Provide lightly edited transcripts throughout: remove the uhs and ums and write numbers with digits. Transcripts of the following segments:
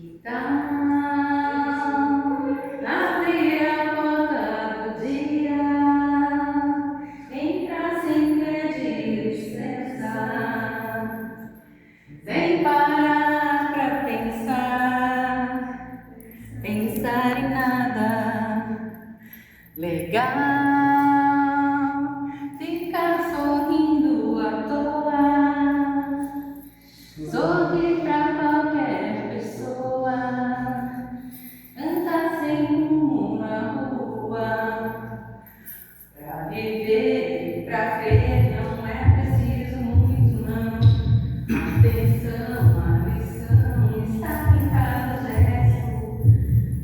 Então, abrir a porta do dia, entra sem pedir licença, sem parar pra pensar em nada legal, ficar sorrindo à toa, sorrir pra qualquer pessoa, andar sem rumo na rua, pra viver e pra crer não é preciso muito não. Atenção, a lição está em cada gesto,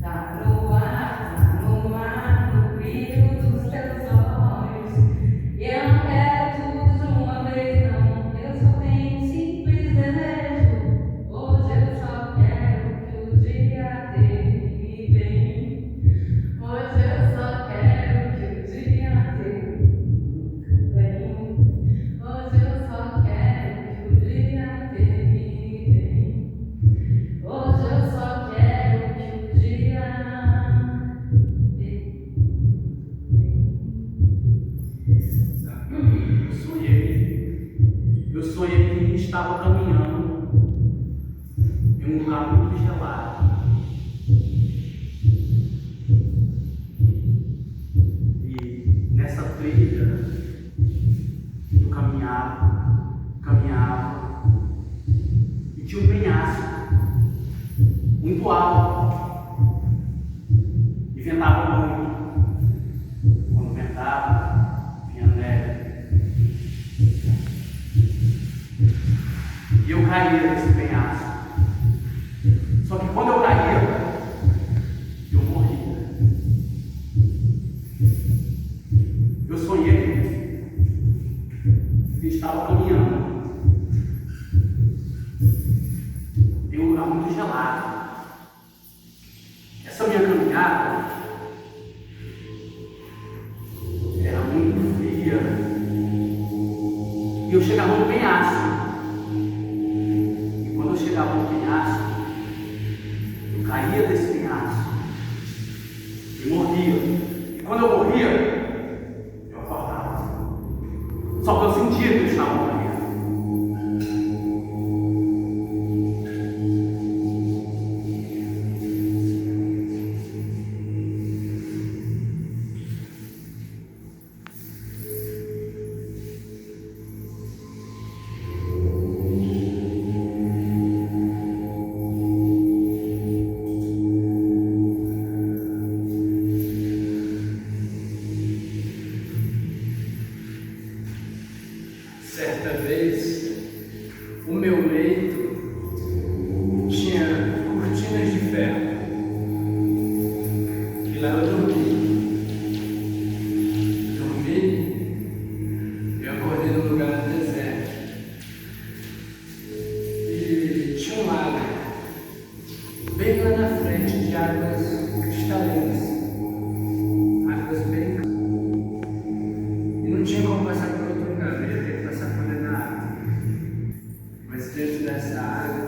tá no ar, no brilho dos teus olhos. E eu não quero tudo de uma vez não, eu só tenho um simples desejo. Hoje eu só quero que o dia termine bem. Hoje eu só quero que o dia termine bem. Hoje eu só quero que o dia termine bem. Hoje eu só quero que o dia termine Eu sonhei que estava caminhando em um lugar muito gelado. E nessa trilha eu caminhava e tinha um penhasco muito alto e ventava muito. Quando ventava, vinha neve. E eu caía nesse penhasco. Só que quando eu caía, eu morria. Eu sonhei que estava caminhando em um lugar muito gelado. Essa minha caminhada era muito fria. E eu chegava no penhasco. Quando eu chegava no penhasco, eu caía desse penhasco e morria. E quando eu morria, eu acordava. Só que eu sentia que eu estava morrendo. Certa vez, o meu leito tinha cortinas de ferro e lá eu dormi. E acordei num lugar deserto e tinha um lago bem lá na frente de águas cristalinas, águas bem, e não tinha como passar por outro lugar, eu ia ter que passar por dentro da água. Mas dentro dessa água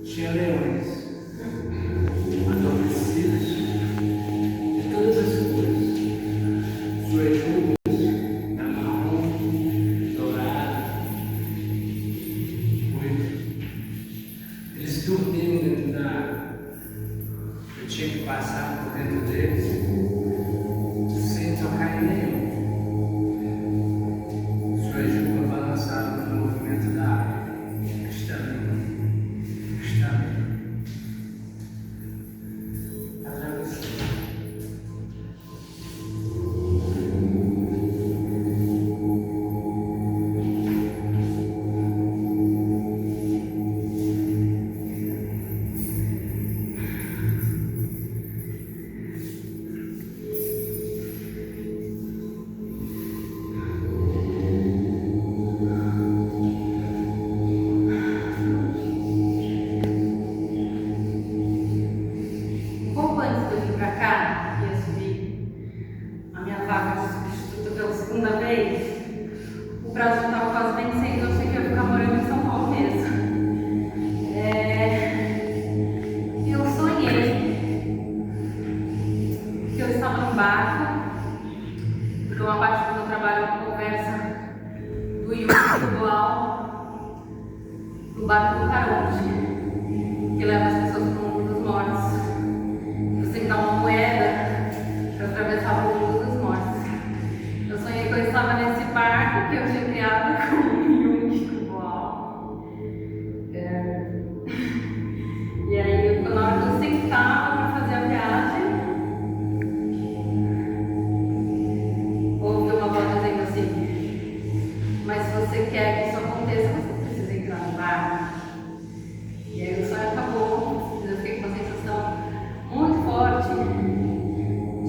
tinha leões adormecidos de todas as cores, suas nuvens da marrom, dourada, ruiva. Eles dormiam dentro da água. Eu tinha que passar por dentro deles sem tocar em nenhum. Suas juntas balançavam no movimento da água, cristalina, cristalina. no barco do Caronte, que leva as pessoas para o mundo dos mortos. Você tem que dar uma moeda para atravessar o mundo dos mortos. Eu sonhei que eu estava nesse barco que eu tinha criado com o Jung. Uau! E aí, na hora que eu sentava para fazer a viagem, houve uma voz dizendo assim: mas se você quer que isso aconteça, você precisa entrar no barco. E aí o sonho acabou. Eu fiquei com uma sensação muito forte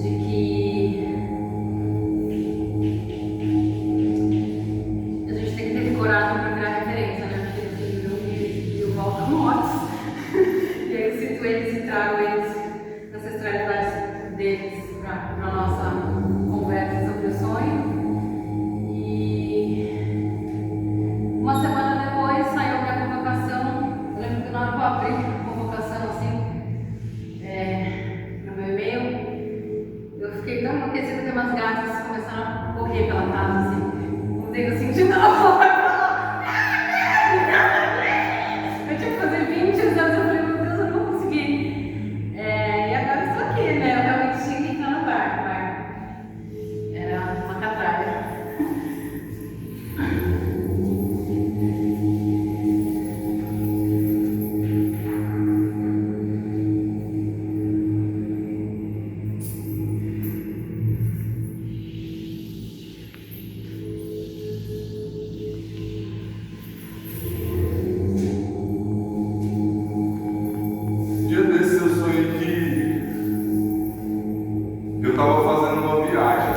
de que a gente tem que ter coragem para virar referência, né? Porque eu volto mortos. E aí eu sinto eles e trago eles, a ancestralidade deles para a nossa conversa sobre o sonho. E uma semana depois saiu minha convocação. Eu lembro que na hora que eu abri a convocação assim, no meu e-mail, eu fiquei tão enlouquecida que umas gatas começaram a correr pela casa assim, com o dedo assim de novo. Eu tinha que fazer 20 exames, eu falei, meu Deus, eu não vou conseguir. E agora eu estou aqui, né? Eu realmente tinha que entrar no barco, mas era uma catraia. Dia desses eu sonhei que eu estava fazendo uma viagem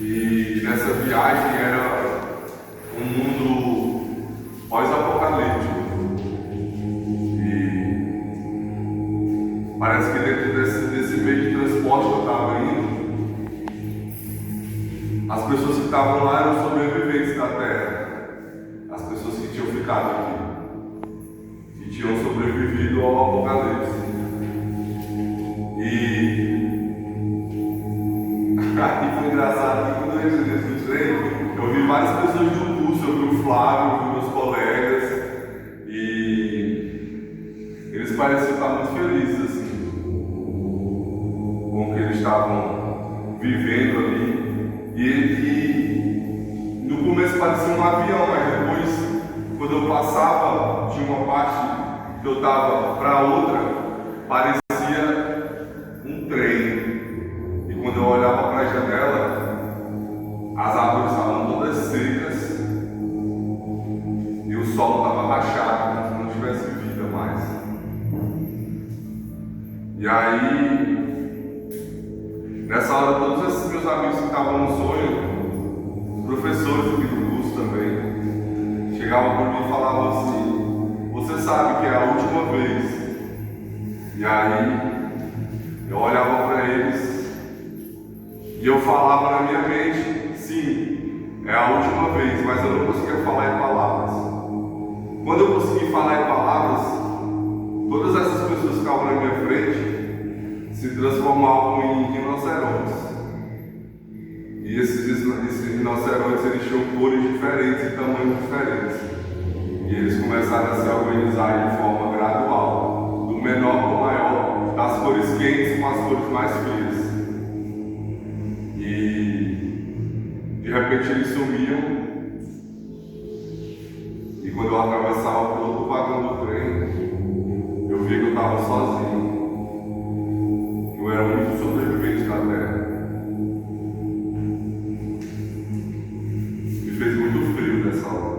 e nessa viagem era um mundo pós-apocalíptico e parece que dentro desse meio de transporte que eu estava indo, as pessoas que estavam lá eram sobreviventes da Terra, as pessoas que tinham ficado aqui, que tinham sobrevivido ao apocalipse. E aí foi engraçado que quando eu entrei nesse trem, eu vi várias pessoas do curso, eu vi o Flávio, eu vi meus colegas, e eles pareciam estar muito felizes assim, com o que eles estavam vivendo ali. E no começo parecia um avião, mas depois, quando eu passava de uma parte que eu estava para outra, parecia um trem. E quando eu olhava para a janela, as árvores estavam todas secas e o solo estava rachado, como se não tivesse vida mais. E aí, nessa hora, todos esses meus amigos que estavam no sonho, os professores aqui do curso também, chegavam por mim e falavam assim: você sabe que é a última vez. E aí eu olhava para eles e eu falava na minha mente: sim, é a última vez, mas eu não conseguia falar em palavras. Quando eu consegui falar em palavras, todas essas pessoas que estavam na minha frente se transformavam em rinocerontes. E esses rinocerontes, eles tinham cores diferentes e tamanhos diferentes. E eles começaram a se organizar de forma gradual, do menor para o maior, das cores quentes com as cores mais frias. E de repente eles sumiam. E quando eu atravessava pelo outro vagão do trem, eu via que eu estava sozinho. Eu era o único sobrevivente da Terra. Me fez muito frio nessa hora.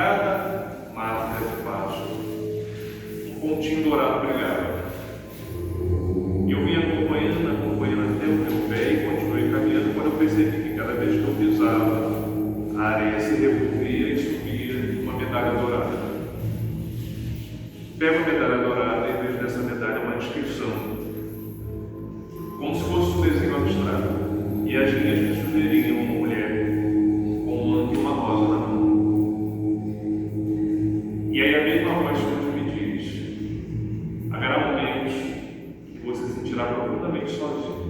cada marca de passo, um pontinho dourado brilhava. E eu vim acompanhando até o meu pé e continuei caminhando quando eu percebi que cada vez que eu pisava, a areia se revolvia e subia uma medalha dourada. Pego a medalha dourada e vejo nessa medalha uma inscrição, como se fosse um desenho abstrato, e as linhas me sugeriam uma mulher com um manto e uma rosa na mão. E aí a mesma voz me diz: haverá momentos que você se sentirá profundamente sozinho,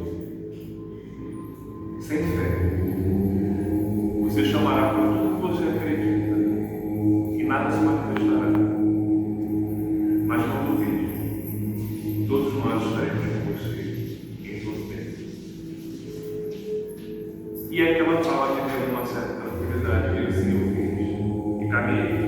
Sem fé. você chamará por tudo que você acredita e nada se manifestará. Mas não duvide, todos nós estaremos com você em todo tempo. E aquela fala me deu uma certa tranquilidade, e assim eu fiz. E caminhei,